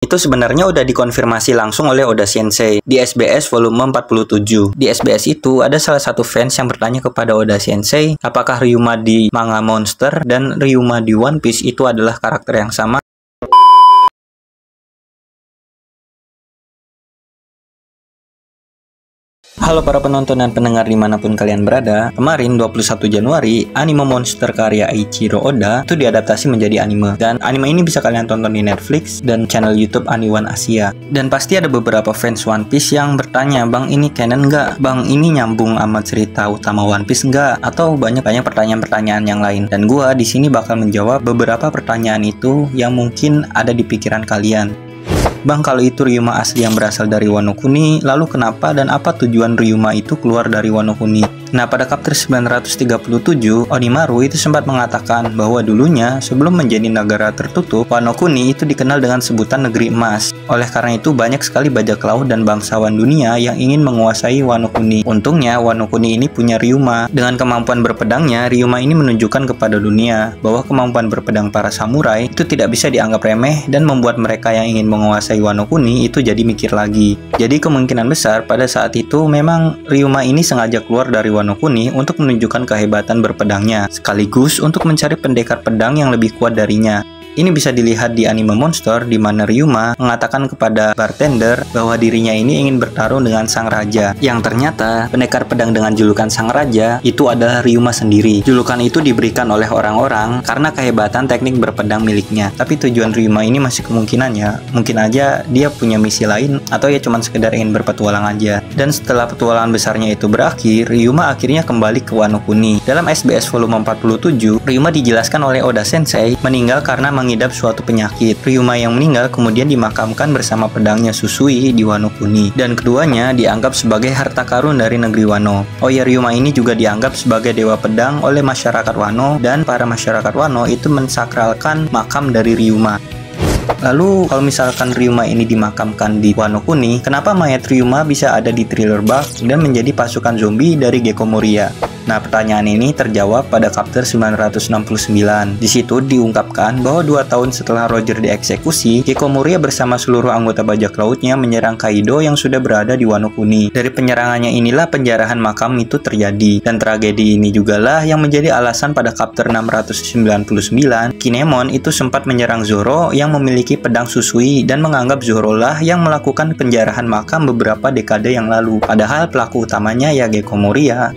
Itu sebenarnya udah dikonfirmasi langsung oleh Oda Sensei di SBS volume 47. Di SBS itu ada salah satu fans yang bertanya kepada Oda Sensei, apakah Ryuma di manga Monster dan Ryuma di One Piece itu adalah karakter yang sama? Halo para penonton dan pendengar dimanapun kalian berada. Kemarin 21 Januari, anime Monster karya Eiichiro Oda itu diadaptasi menjadi anime. Dan anime ini bisa kalian tonton di Netflix dan channel YouTube Aniwan Asia. Dan pasti ada beberapa fans One Piece yang bertanya, Bang ini canon nggak? Bang ini nyambung sama cerita utama One Piece nggak? Atau banyak pertanyaan-pertanyaan yang lain. Dan gua di sini bakal menjawab beberapa pertanyaan itu yang mungkin ada di pikiran kalian. Bang, kalau itu Ryuma asli yang berasal dari Wano Kuni, lalu kenapa dan apa tujuan Ryuma itu keluar dari Wano Kuni? Nah, pada chapter 937, Onimaru itu sempat mengatakan bahwa dulunya, sebelum menjadi negara tertutup, Wano Kuni itu dikenal dengan sebutan negeri emas. Oleh karena itu, banyak sekali bajak laut dan bangsawan dunia yang ingin menguasai Wano Kuni. Untungnya, Wano Kuni ini punya Ryuma. Dengan kemampuan berpedangnya, Ryuma ini menunjukkan kepada dunia bahwa kemampuan berpedang para samurai itu tidak bisa dianggap remeh dan membuat mereka yang ingin menguasai Wano Kuni itu jadi mikir lagi. Jadi kemungkinan besar pada saat itu memang Ryuma ini sengaja keluar dari Wano Kuni untuk menunjukkan kehebatan berpedangnya, sekaligus untuk mencari pendekar pedang yang lebih kuat darinya. Ini bisa dilihat di anime Monster, di mana Ryuma mengatakan kepada bartender bahwa dirinya ini ingin bertarung dengan sang raja. Yang ternyata, pendekar pedang dengan julukan sang raja itu adalah Ryuma sendiri. Julukan itu diberikan oleh orang-orang karena kehebatan teknik berpedang miliknya. Tapi tujuan Ryuma ini masih kemungkinannya, mungkin aja dia punya misi lain atau ya cuma sekedar ingin berpetualang aja. Dan setelah petualangan besarnya itu berakhir, Ryuma akhirnya kembali ke Wano Kuni. Dalam SBS volume 47, Ryuma dijelaskan oleh Oda Sensei meninggal karena mengidap suatu penyakit. Ryuma yang meninggal kemudian dimakamkan bersama pedangnya Susui di Wano Kuni, dan keduanya dianggap sebagai harta karun dari negeri Wano. Oh ya, Ryuma ini juga dianggap sebagai dewa pedang oleh masyarakat Wano, dan para masyarakat Wano itu mensakralkan makam dari Ryuma. Lalu kalau misalkan Ryuma ini dimakamkan di Wano Kuni, kenapa mayat Ryuma bisa ada di Thriller Bark dan menjadi pasukan zombie dari Gecko Moria? Nah, pertanyaan ini terjawab pada chapter 969. Di situ diungkapkan bahwa 2 tahun setelah Roger dieksekusi, Gecko Moria bersama seluruh anggota bajak lautnya menyerang Kaido yang sudah berada di Wano Kuni. Dari penyerangannya inilah penjarahan makam itu terjadi, dan tragedi ini jugalah yang menjadi alasan pada chapter 699, Kinemon itu sempat menyerang Zoro yang memiliki pedang Susui dan menganggap Zoro lah yang melakukan penjarahan makam beberapa dekade yang lalu. Padahal pelaku utamanya ya Gecko Moria.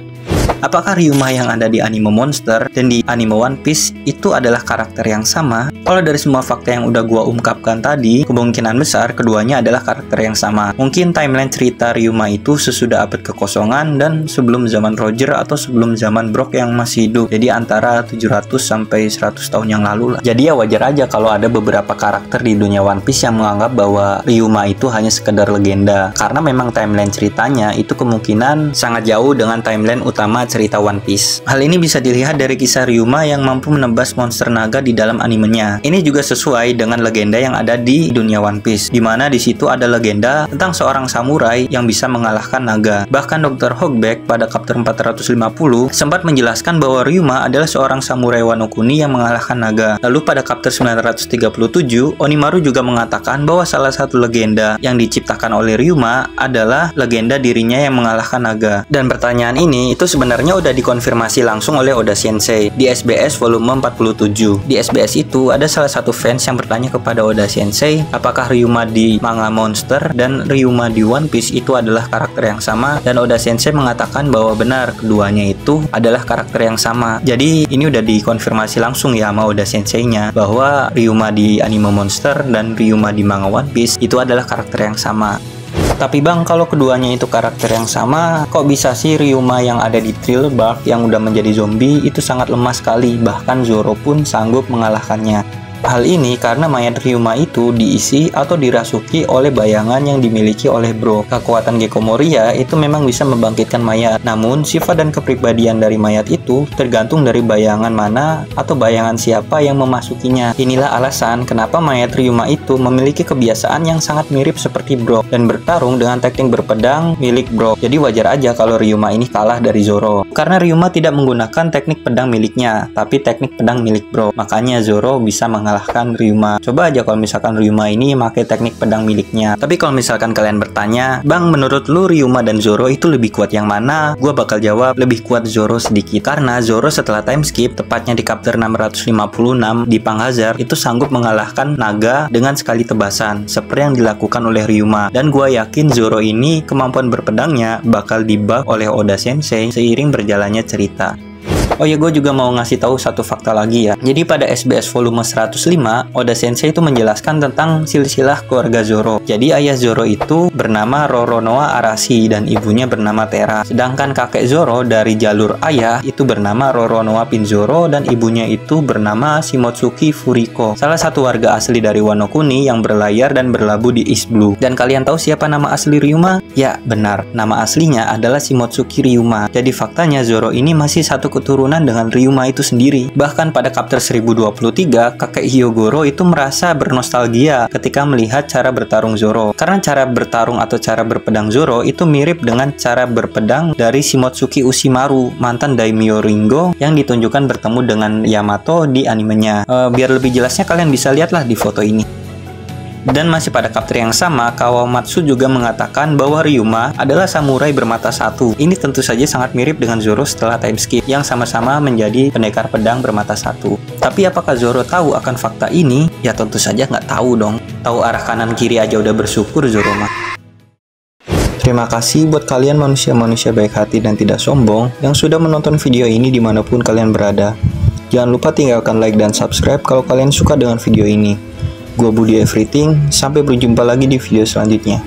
Apakah Ryuma yang ada di anime Monster dan di anime One Piece itu adalah karakter yang sama? Kalau dari semua fakta yang udah gua ungkapkan tadi, kemungkinan besar keduanya adalah karakter yang sama. Mungkin timeline cerita Ryuma itu sesudah abad kekosongan dan sebelum zaman Roger atau sebelum zaman Brock yang masih hidup. Jadi antara 700 sampai 100 tahun yang lalu lah. Jadi ya wajar aja kalau ada beberapa karakter di dunia One Piece yang menganggap bahwa Ryuma itu hanya sekedar legenda. Karena memang timeline ceritanya itu kemungkinan sangat jauh dengan timeline utama cerita One Piece. Hal ini bisa dilihat dari kisah Ryuma yang mampu menebas monster naga di dalam animenya. Ini juga sesuai dengan legenda yang ada di dunia One Piece, di mana di situ ada legenda tentang seorang samurai yang bisa mengalahkan naga. Bahkan Dr. Hogback pada chapter 450 sempat menjelaskan bahwa Ryuma adalah seorang samurai Wano Kuni yang mengalahkan naga. Lalu pada chapter 937, Onimaru juga mengatakan bahwa salah satu legenda yang diciptakan oleh Ryuma adalah legenda dirinya yang mengalahkan naga. Dan pertanyaan ini itu sebenarnya udah dikonfirmasi langsung oleh Oda Sensei di SBS volume 47. Di SBS itu ada salah satu fans yang bertanya kepada Oda Sensei, apakah Ryuma di manga Monster dan Ryuma di One Piece itu adalah karakter yang sama, dan Oda Sensei mengatakan bahwa benar keduanya itu adalah karakter yang sama. Jadi ini udah dikonfirmasi langsung ya sama Oda Sensei-nya bahwa Ryuma di anime Monster dan Ryuma di manga One Piece itu adalah karakter yang sama. Tapi bang, kalau keduanya itu karakter yang sama, kok bisa sih Ryuma yang ada di Thriller Bark yang udah menjadi zombie itu sangat lemah sekali, bahkan Zoro pun sanggup mengalahkannya? Hal ini karena mayat Ryuma itu diisi atau dirasuki oleh bayangan yang dimiliki oleh Brock. Kekuatan Gecko Moria itu memang bisa membangkitkan mayat, namun sifat dan kepribadian dari mayat itu tergantung dari bayangan mana atau bayangan siapa yang memasukinya. Inilah alasan kenapa mayat Ryuma itu memiliki kebiasaan yang sangat mirip seperti Brock dan bertarung dengan teknik berpedang milik Brock. Jadi wajar aja kalau Ryuma ini kalah dari Zoro. Karena Ryuma tidak menggunakan teknik pedang miliknya, tapi teknik pedang milik Brock. Makanya Zoro bisa mengalahkan mengalahkan Ryuma. Coba aja kalau misalkan Ryuma ini pakai teknik pedang miliknya. Tapi kalau misalkan kalian bertanya, Bang, menurut lu Ryuma dan Zoro itu lebih kuat yang mana? Gua bakal jawab lebih kuat Zoro sedikit, karena Zoro setelah time skip, tepatnya di chapter 656 di Panghazard, itu sanggup mengalahkan naga dengan sekali tebasan, seperti yang dilakukan oleh Ryuma. Dan gua yakin Zoro ini kemampuan berpedangnya bakal dibuff oleh Oda Sensei seiring berjalannya cerita. Oh ya, gue juga mau ngasih tahu satu fakta lagi ya. Jadi pada SBS volume 105, Oda Sensei itu menjelaskan tentang silsilah keluarga Zoro. Jadi ayah Zoro itu bernama Roronoa Arashi dan ibunya bernama Tera. Sedangkan kakek Zoro dari jalur ayah itu bernama Roronoa Pinzoro dan ibunya itu bernama Shimotsuki Furiko. Salah satu warga asli dari Wano Kuni yang berlayar dan berlabuh di East Blue. Dan kalian tahu siapa nama asli Ryuma? Ya, benar. Nama aslinya adalah Shimotsuki Ryuma. Jadi faktanya Zoro ini masih satu keturunan dengan Ryuma itu sendiri. Bahkan pada chapter 1023, kakek Hyogoro itu merasa bernostalgia ketika melihat cara bertarung Zoro. Karena cara bertarung atau cara berpedang Zoro itu mirip dengan cara berpedang dari Shimotsuki Ushimaru, mantan Daimyo Ringo yang ditunjukkan bertemu dengan Yamato di animenya. Biar lebih jelasnya kalian bisa lihatlah di foto ini. Dan masih pada chapter yang sama, Kawamatsu juga mengatakan bahwa Ryuma adalah samurai bermata satu. Ini tentu saja sangat mirip dengan Zoro setelah time skip, yang sama-sama menjadi pendekar pedang bermata satu. Tapi apakah Zoro tahu akan fakta ini? Ya tentu saja nggak tahu dong. Tahu arah kanan kiri aja udah bersyukur Zoro mah. Terima kasih buat kalian manusia-manusia baik hati dan tidak sombong yang sudah menonton video ini dimanapun kalian berada. Jangan lupa tinggalkan like dan subscribe kalau kalian suka dengan video ini. Gua Budi Everything, sampai berjumpa lagi di video selanjutnya.